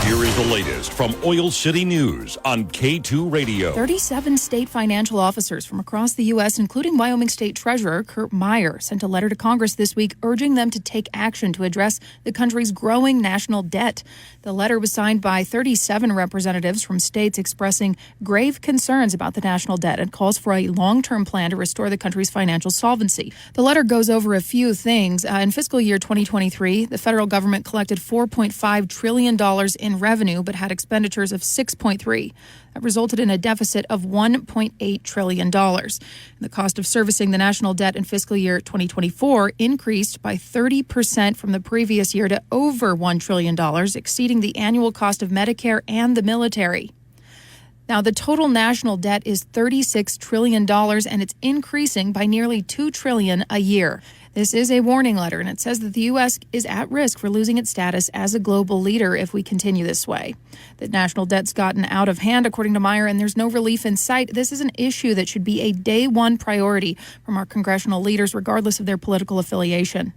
Here is the latest from Oil City News on K2 Radio. 37 state financial officers from across the U.S., including Wyoming State Treasurer Kurt Meyer, sent a letter to Congress this week urging them to take action to address the country's growing national debt. The letter was signed by 37 representatives from states expressing grave concerns about the national debt and calls for a long-term plan to restore the country's financial solvency. The letter goes over a few things. In fiscal year 2023, the federal government collected $4.5 trillion in revenue, but had expenditures of $6.3. That resulted in a deficit of $1.8 trillion. The cost of servicing the national debt in fiscal year 2024 increased by 30% from the previous year to over $1 trillion, exceeding the annual cost of Medicare and the military. Now, the total national debt is $36 trillion, and it's increasing by nearly $2 trillion a year. This is a warning letter, and it says that the U.S. is at risk for losing its status as a global leader if we continue this way. The national debt's gotten out of hand, according to Meyer, and there's no relief in sight. This is an issue that should be a day one priority from our congressional leaders, regardless of their political affiliation.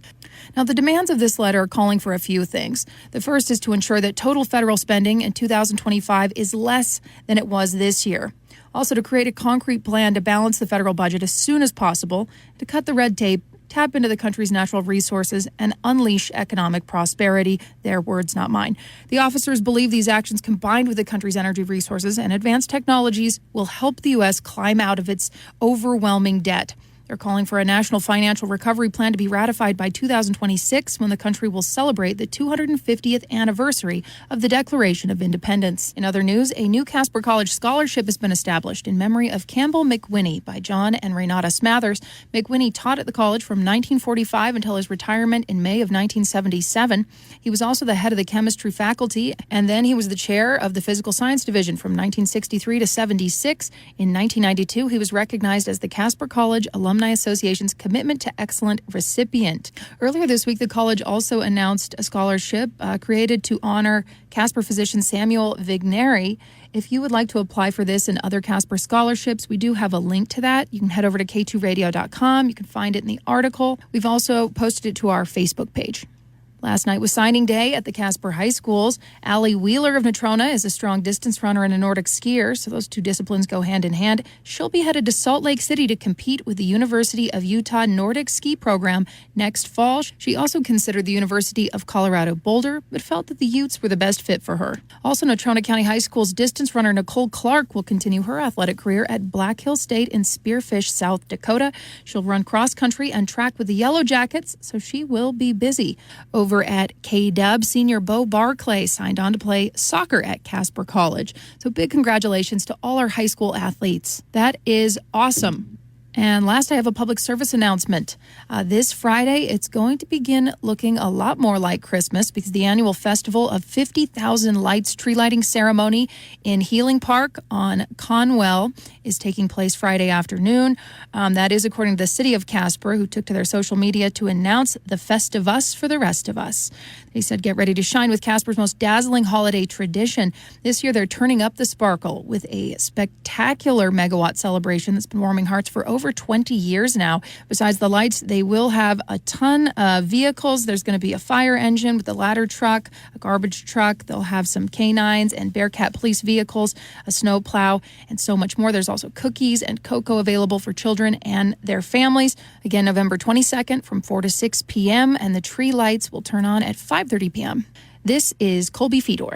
Now, the demands of this letter are calling for a few things. The first is to ensure that total federal spending in 2025 is less than it was this year. Also, to create a concrete plan to balance the federal budget as soon as possible, to cut the red tape, tap into the country's natural resources, and unleash economic prosperity. Their words, not mine. The officers believe these actions, combined with the country's energy resources and advanced technologies, will help the U.S. climb out of its overwhelming debt. They're calling for a national financial recovery plan to be ratified by 2026, when the country will celebrate the 250th anniversary of the Declaration of Independence. In other news, a new Casper College scholarship has been established in memory of Campbell McWhinney by John and Renata Smathers. McWhinney taught at the college from 1945 until his retirement in May of 1977. He was also the head of the chemistry faculty, and then he was the chair of the physical science division from 1963 to 76. In 1992, he was recognized as the Casper College Alumni Association's Commitment to Excellent recipient. Earlier this week, the college also announced a scholarship created to honor Casper physician Samuel Vigneri. If you would like to apply for this and other Casper scholarships, we do have a link to that. You can head over to k2radio.com. You can find it in the article. We've also posted it to our Facebook page. Last night was signing day at the Casper High Schools. Allie Wheeler of Natrona is a strong distance runner and a Nordic skier, so those two disciplines go hand in hand. She'll be headed to Salt Lake City to compete with the University of Utah Nordic Ski Program next fall. She also considered the University of Colorado Boulder, but felt that the Utes were the best fit for her. Also, Natrona County High School's distance runner Nicole Clark will continue her athletic career at Black Hill State in Spearfish, South Dakota. She'll run cross country and track with the Yellow Jackets, so she will be busy. Over at K-Dub, senior Bo Barclay signed on to play soccer at Casper College. So big congratulations to all our high school athletes. That is awesome. And last, I have a public service announcement. This Friday, it's going to begin looking a lot more like Christmas because the annual festival of 50,000 Lights tree lighting ceremony in Healing Park on Conwell is taking place Friday afternoon. That is according to the city of Casper, who took to their social media to announce the Festivus for the rest of us. They said, get ready to shine with Casper's most dazzling holiday tradition. This year, they're turning up the sparkle with a spectacular megawatt celebration that's been warming hearts for over 20 years now. Besides the lights, they will have a ton of vehicles. There's going to be a fire engine with a ladder truck, a garbage truck. They'll have some canines and Bearcat police vehicles, a snow plow, and so much more. There's also cookies and cocoa available for children and their families. Again, November 22nd from 4 to 6 p.m., and the tree lights will turn on at 5:30 p.m. This is Colby Fedor.